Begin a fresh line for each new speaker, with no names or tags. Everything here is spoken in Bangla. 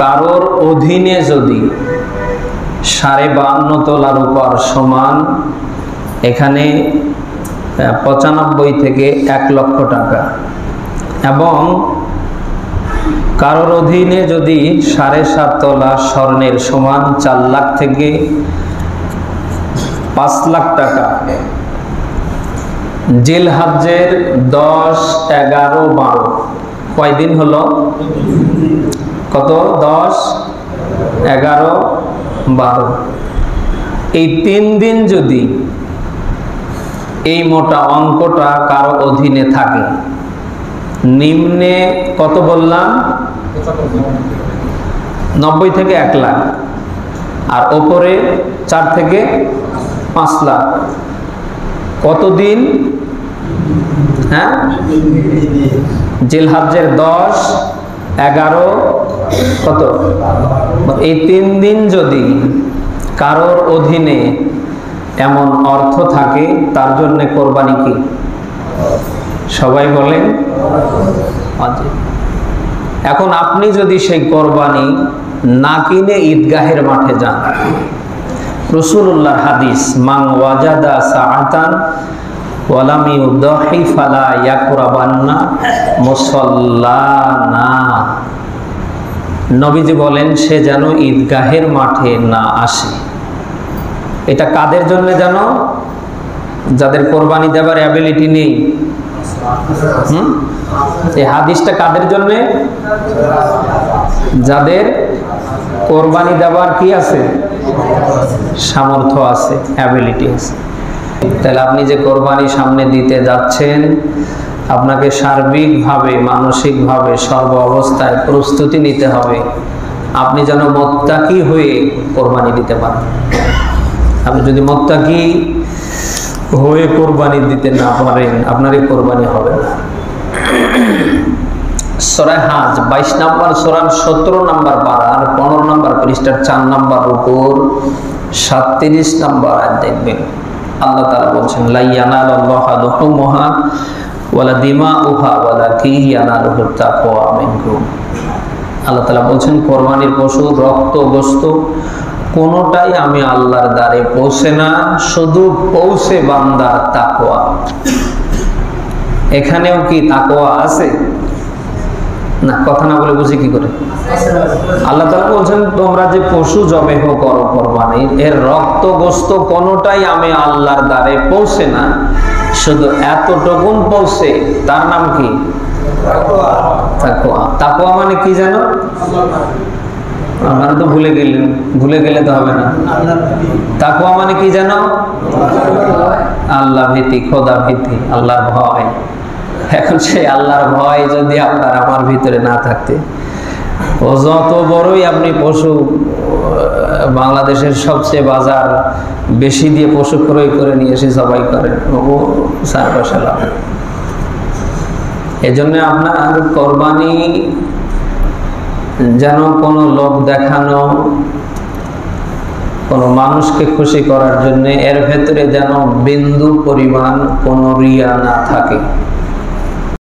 কারোর অধীনে যদি 52.5 তোলার উপর সমান, এখানে 95 থেকে 1 লক্ষ টাকা, এবং কারোর অধীনে যদি 7.5 তোলা স্বর্ণের সমান 4 লাখ থেকে 5 লাখ টাকা, জিলহজ্জের 10, 11, 12 কয়দিন হলো? কত? 10, 11, 12 এই 3 দিন যদি এই মোটা অঙ্কটা কারো অধীনে থাকে, নিম্নে কত বললাম? 90 থেকে 1 লাখ, আর ওপরে 4 থেকে 5 লাখ। কতদিন? হ্যাঁ, জিলহজ্জের 10, 11, কত? এই 3 দিন যদি কারোর অধীনে এমন অর্থ থাকে, তার জন্য কোরবানি কি? সবাই বলেন ওয়াজিব। এখন আপনি যদি সেই কোরবানি না কিনে ঈদগাহের মাঠে যান, রাসূলুল্লাহর হাদিস, মান ওয়াজাদা সাআতান ওয়া লাম ইউদাহি ফালা ইয়াকরাবান্না মুসাল্লানা। নবীজি বলেন, সে যেন ঈদগাহের মাঠে না আসে। এটা কাদের জন্য জানো? যাদের কোরবানি দেবার অ্যাবিলিটি নেই। এই হাদিসটা কাদের জন্য? যাদের কোরবানি দেবার কি আছে? সামর্থ্য আছে, অ্যাবিলিটি আছে। তাহলে আপনি যে কোরবানি সামনে দিতে যাচ্ছেন, আপনাকে সার্বিকভাবে, মানসিকভাবে, সর্ব অবস্থায় প্রস্তুতি নিতে হবে, আপনি যেন মুত্তাকি হয়ে কোরবানি দিতে পারেন। আপনি যদি মুত্তাকি হয়ে কোরবানি দিতে না পারেন, আপনার এই কোরবানি হবে না। সূরা হাজ 22 নম্বর সূরার 17 নম্বর পারার 15 নম্বর পৃষ্ঠার 4 নম্বর উপর 37 নম্বর আয়াত দেখবেন। আল্লাহ তাআলা বলছেন, লা ইয়ানালুল্লাহু দুহুমুহা ওয়ালা দিমাউহা ওয়ালাকিন ইয়ানালুহুত তাকওয়া মিনকুম। আল্লাহ তাআলা বলছেন, কোরবানির পশু, রক্ত, গোশত কোনোটাই আমি আল্লাহর দ্বারে পৌঁছে না, শুধু পৌঁছে বান্দার তাকওয়া। এখানেও কি তাকওয়া আছে? না, কথা না বলে বুঝি কি করে? আল্লাহ তাআলা বলছেন, তোমরা যে পশু জবেহ করো কোরবানির, এর রক্ত, গোশত কোনোটাই আমি আল্লাহর দ্বারে পৌঁছে না, শুধু এতটুকুন পৌঁছে। তার নাম কি? তাকওয়া। তাকওয়া মানে কি জানো? আপনারা তো ভুলে গেলেন, ভুলে গেলে তো হবে না। তাকওয়া মানে কি জানো? আল্লাহ ভীতি, খোদা ভীতি, আল্লাহর ভয়। এখন সেই আল্লাহর ভয় যদি আপনার আমার ভিতরে না থাকতে, ও যত বড়ই আপনি পশু, বাংলাদেশের সবচেয়ে বাজার বেশি দিয়ে পশু ক্রয় করে নিয়ে এসে জবাই করেন, ও চার পয়সা লাভ। এজন্য আপনার কোরবানি যেন কোনো লোক দেখানো, কোনো মানুষকে খুশি করার জন্য, এর ভেতরে যেন বিন্দু পরিমাণ কোনো রিয়া না থাকে।